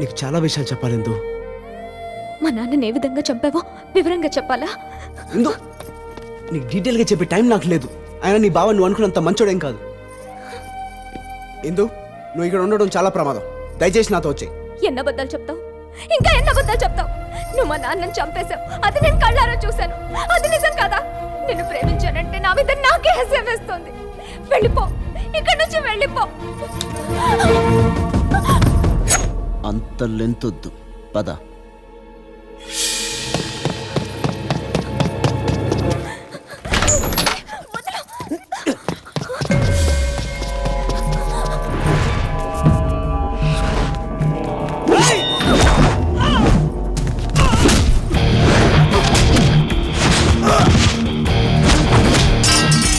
నీకు చాలా విషయాలు చెప్పాలి ఇందు. మా నాన్నని ఏ విధంగా చంపావో వివరంగా చెప్పాలా? ఇందు, నీకు డీటెయిల్గా చెప్పే టైం నాకు లేదు. ఆయన నీ బావ నువ్వు అనుకున్నంత మంచోడేం కాదు. ఇందు, నువ్వు ఇక్కడ ఉండడం చాలా ప్రమాదం. దయచేసి నాతో వచ్చేయ్. ఎన్న అబద్ధాలు చెప్తావు? ఇంకా ఎన్న అబద్ధాలు చెప్తావు? నువ్వు మా నాన్నని చంపేశావు, అది నేను కళ్ళారా చూశాను. అది నిజం కాదా? నిన్ను ప్రేమించానంటే నా మీద నాకే హస్యం వేస్తుంది. వెళ్ళిపో, ఇక్కడి నుంచి వెళ్ళిపో. అంత లెంతొద్దు, పద.